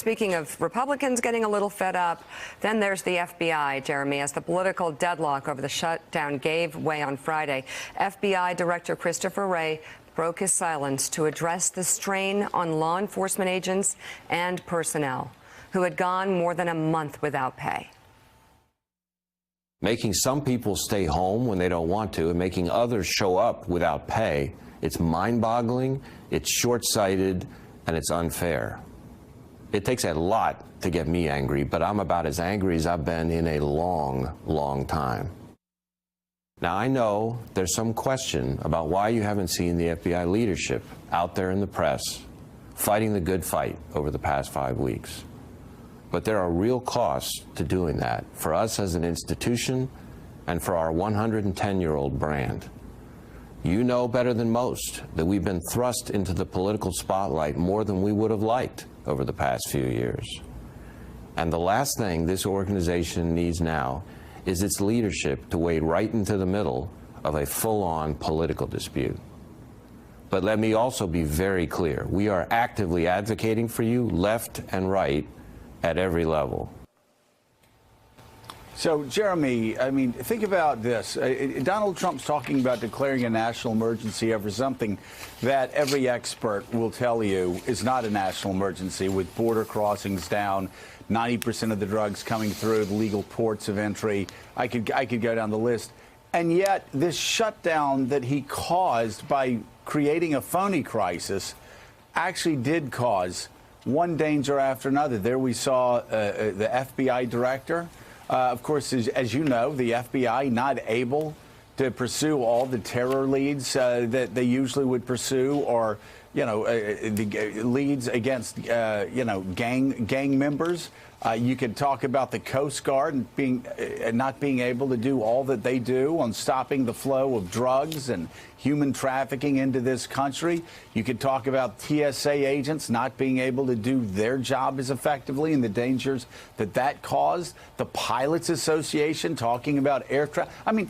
speaking of Republicans getting a little fed up, then there's the FBI, Jeremy, as the political deadlock over the shutdown gave way on Friday. FBI Director Christopher Wray broke his silence to address the strain on law enforcement agents and personnel who had gone more than a month without pay. Making some people stay home when they don't want to and making others show up without pay, it's mind-boggling, it's short-sighted, and it's unfair. It takes a lot to get me angry, but I'm about as angry as I've been in a long, long time. Now, I know there's some question about why you haven't seen the FBI leadership out there in the press fighting the good fight over the past 5 weeks. But there are real costs to doing that for us as an institution and for our 110-year-old brand. You know better than most that we've been thrust into the political spotlight more than we would have liked over the past few years. And the last thing this organization needs now is its leadership to wade right into the middle of a full-on political dispute. But let me also be very clear. We are actively advocating for you, left and right, at every level. So, Jeremy, I mean, think about this. Donald Trump's talking about declaring a national emergency over something that every expert will tell you is not a national emergency, with border crossings down, 90% of the drugs coming through the legal ports of entry. I could go down the list. And yet, this shutdown that he caused by creating a phony crisis actually did cause one danger after another. There we saw the FBI director. Of course, as you know, the FBI not able to pursue all the terror leads that they usually would pursue, or, you know, the leads against, you know, gang members. You could talk about the Coast Guard and not being able to do all that they do on stopping the flow of drugs and human trafficking into this country. You could talk about TSA agents not being able to do their job as effectively and the dangers that that caused. The Pilots Association talking about air traffic. I mean,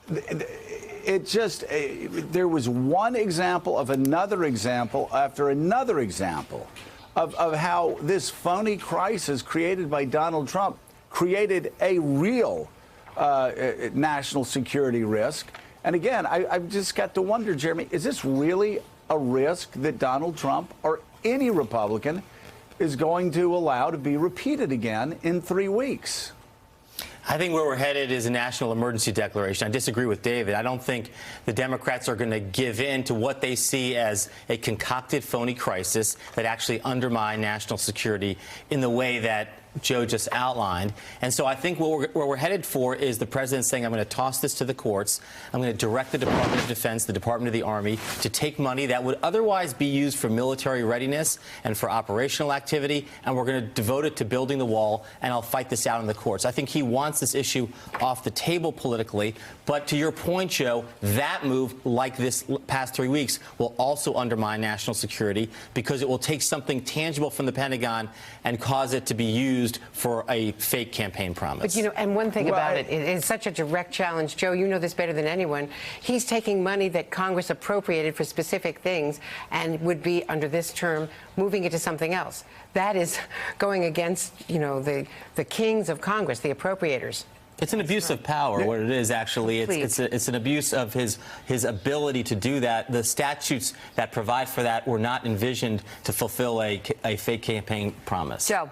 it just, there was one example of another example after another example of how this phony crisis created by Donald Trump created a real national security risk. And again, I've just got to wonder, Jeremy, is this really a risk that Donald Trump or any Republican is going to allow to be repeated again in 3 weeks? I think where we're headed is a national emergency declaration. I disagree with David. I don't think the Democrats are going to give in to what they see as a concocted phony crisis that actually undermine national security in the way that Joe just outlined. And so I think what we're headed for is the president saying, I'm going to toss this to the courts. I'm going to direct the Department of Defense, the Department of the Army, to take money that would otherwise be used for military readiness and for operational activity, and we're going to devote it to building the wall, and I'll fight this out in the courts. I think he wants this issue off the table politically. But to your point, Joe, that move, like this past 3 weeks, will also undermine national security because it will take something tangible from the Pentagon and cause it to be used for a fake campaign promise. But, you know, and one thing about it is such a direct challenge. Joe, you know this better than anyone. He's taking money that Congress appropriated for specific things and would be, under this term, moving it to something else. That is going against, you know, the kings of Congress, the appropriators. It's an abuse of power, what it is, actually. It's an abuse of his ability to do that. The statutes that provide for that were not envisioned to fulfill a fake campaign promise. Joe.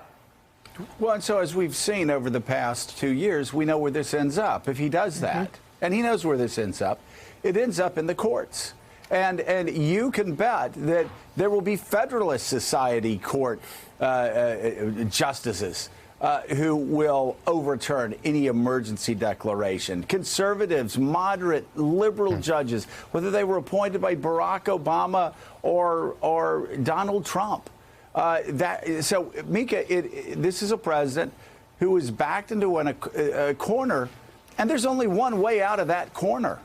Well, and so as we've seen over the past 2 years, we know where this ends up if he does that. And he knows where this ends up. It ends up in the courts. And you can bet that there will be Federalist Society court justices who will overturn any emergency declaration. Conservatives, moderate, liberal judges, whether they were appointed by Barack Obama or Donald Trump. So, Mika, this is a president who is backed into a corner, and there's only one way out of that corner.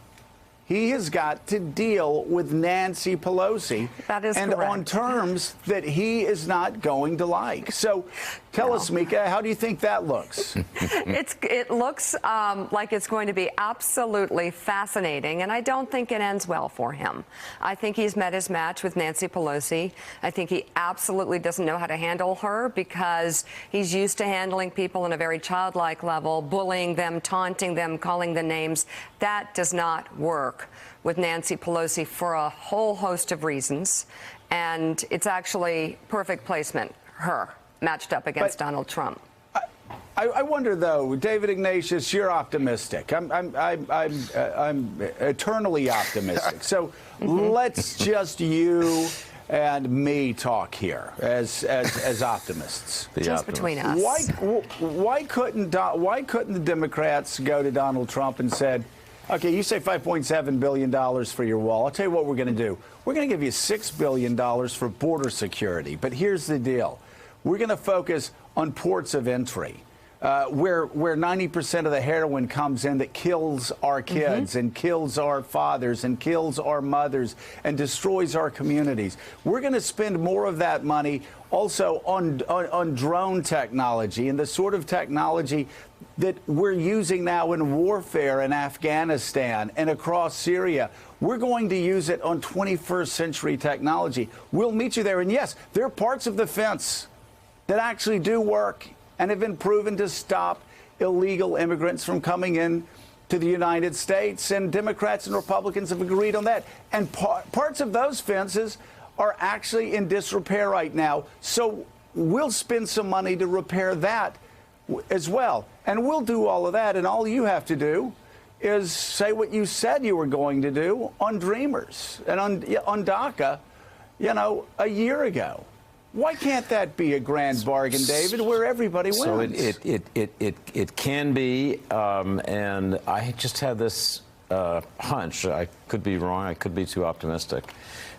he has got to deal with Nancy Pelosi. That is and correct. on terms that he is not going to like. So tell us, Mika, how do you think that looks? It looks like it's going to be absolutely fascinating, and I don't think it ends well for him. I think he's met his match with Nancy Pelosi. I think he absolutely doesn't know how to handle her because he's used to handling people on a very childlike level, bullying them, taunting them, calling them names. That does not work with Nancy Pelosi for a whole host of reasons, and it's actually perfect placement, her matched up against Donald Trump. I wonder, though, David Ignatius, you're optimistic. I'm eternally optimistic. So let's just you and me talk here as optimists. Just between us. Why couldn't the Democrats go to Donald Trump and said, okay, you say $5.7 billion for your wall. I'll tell you what we're going to do. We're going to give you $6 billion for border security. But here's the deal. We're going to focus on ports of entry, where 90% of the heroin comes in that kills our kids and kills our fathers and kills our mothers and destroys our communities. We're going to spend more of that money also on drone technology and the sort of technology that we're using now in warfare in Afghanistan and across Syria. We're going to use it on 21st century technology. We'll meet you there. And yes, there are parts of the fence that actually do work and have been proven to stop illegal immigrants from coming in to the United States. And Democrats and Republicans have agreed on that. And parts of those fences are actually in disrepair right now. So we'll spend some money to repair that as well. And we'll do all of that. And all you have to do is say what you said you were going to do on Dreamers and on DACA, a year ago. Why can't that be a grand bargain, David, where everybody wins? So it can be, and I just had this hunch. I could be wrong. I could be too optimistic.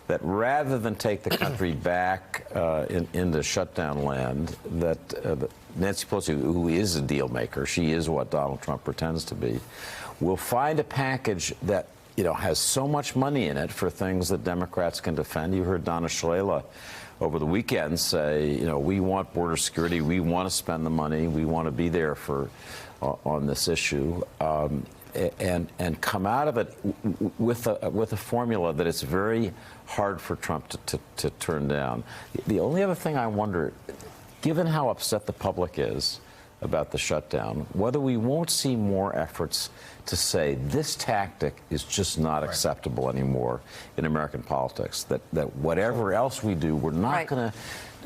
That rather than take the country back into shutdown land, that Nancy Pelosi, who is a deal maker, she is what Donald Trump pretends to be, will find a package that has so much money in it for things that Democrats can defend. You heard Donna Shalala over the weekend say, we want border security, we want to spend the money, we want to be there for on this issue. And come out of it with a formula that it's very hard for Trump to turn down. The only other thing I wonder, given how upset the public is about the shutdown, whether we won't see more efforts to say this tactic is just not acceptable anymore in American politics, that whatever else we do, we're not going to.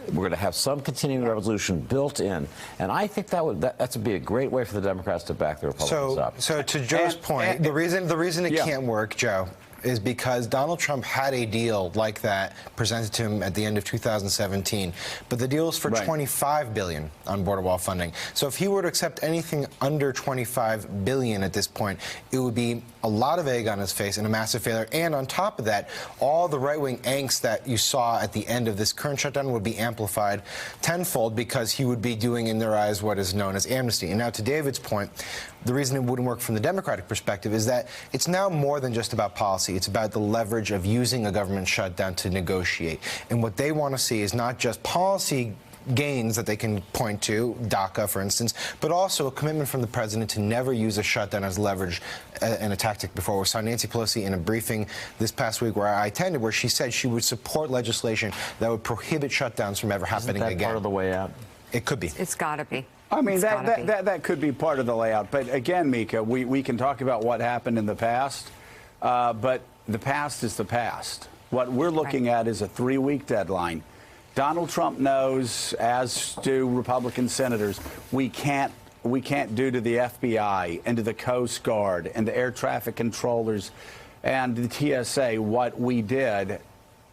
We're going to have some continuing resolution built in, and I think that's would be a great way for the Democrats to back the Republicans up. So to Joe's point, the reason it can't work, Joe, is because Donald Trump had a deal like that presented to him at the end of 2017, but the deal is for $25 billion on border wall funding. So if he were to accept anything under $25 billion at this point, it would be a lot of egg on his face and a massive failure. And on top of that, all the right-wing angst that you saw at the end of this current shutdown would be amplified tenfold because he would be doing, in their eyes, what is known as amnesty. And now to David's point, the reason it wouldn't work from the Democratic perspective is that it's now more than just about policy. It's about the leverage of using a government shutdown to negotiate. And what they want to see is not just policy gains that they can point to, DACA, for instance, but also a commitment from the president to never use a shutdown as leverage and a tactic before. We saw Nancy Pelosi in a briefing this past week where I attended, where she said she would support legislation that would prohibit shutdowns from ever happening Isn't that again. part of the way out? It could be. It's got to be. I mean, It's gotta be. that could be part of the layout. But again, Mika, we can talk about what happened in the past, but the past is the past. What we're looking at is a 3-week deadline. Donald Trump knows, as do Republican senators, we can't do to the FBI and to the Coast Guard and the air traffic controllers and the TSA what we did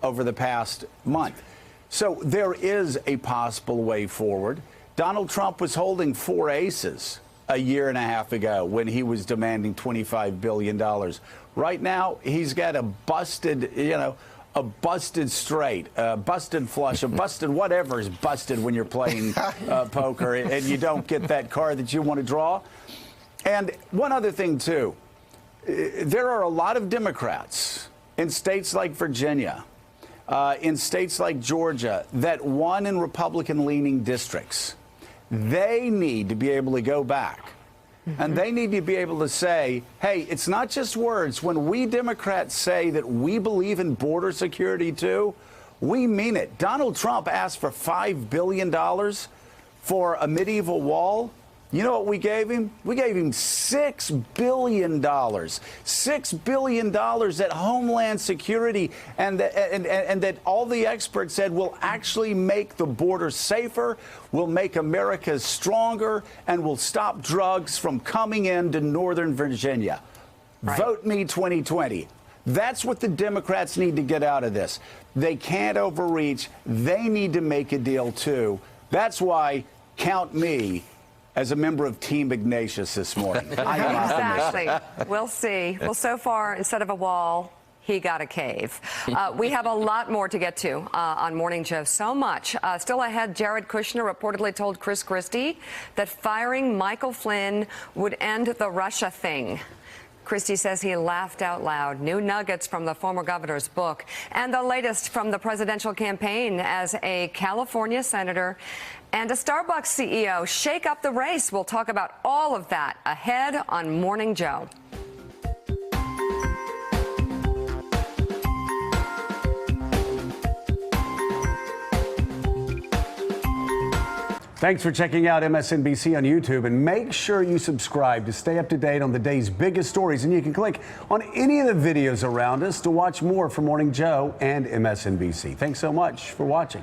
over the past month. So there is a possible way forward. Donald Trump was holding 4 aces a year and a half ago when he was demanding $25 billion. Right now, he's got a busted, a busted straight, a busted flush, a busted whatever is busted when you're playing poker and you don't get that card that you want to draw. And one other thing, too. there are a lot of Democrats in states like Virginia, in states like Georgia, that won in Republican-leaning districts. They need to be able to go back. And they need to be able to say, hey, it's not just words. When we Democrats say that we believe in border security, too, we mean it. Donald Trump asked for $5 billion for a medieval wall. You know what we gave him? We gave him $6 billion. $6 billion at Homeland Security, and that all the experts said will actually make the border safer, will make America stronger, and will stop drugs from coming into Northern Virginia. Right. Vote me 2020. That's what the Democrats need to get out of this. They can't overreach. They need to make a deal, too. That's why count me as a member of Team Ignatius this morning. I am optimistic. Exactly. We'll see. Well, so far, instead of a wall, he got a cave. We have a lot more to get to on Morning Joe. So much. Still ahead, Jared Kushner reportedly told Chris Christie that firing Michael Flynn would end the Russia thing. Christie says he laughed out loud. New nuggets from the former governor's book. And the latest from the presidential campaign as a California senator and a Starbucks CEO shake up the race. We'll talk about all of that ahead on Morning Joe. Thanks for checking out MSNBC on YouTube, and make sure you subscribe to stay up to date on the day's biggest stories. And you can click on any of the videos around us to watch more from Morning Joe and MSNBC. Thanks so much for watching.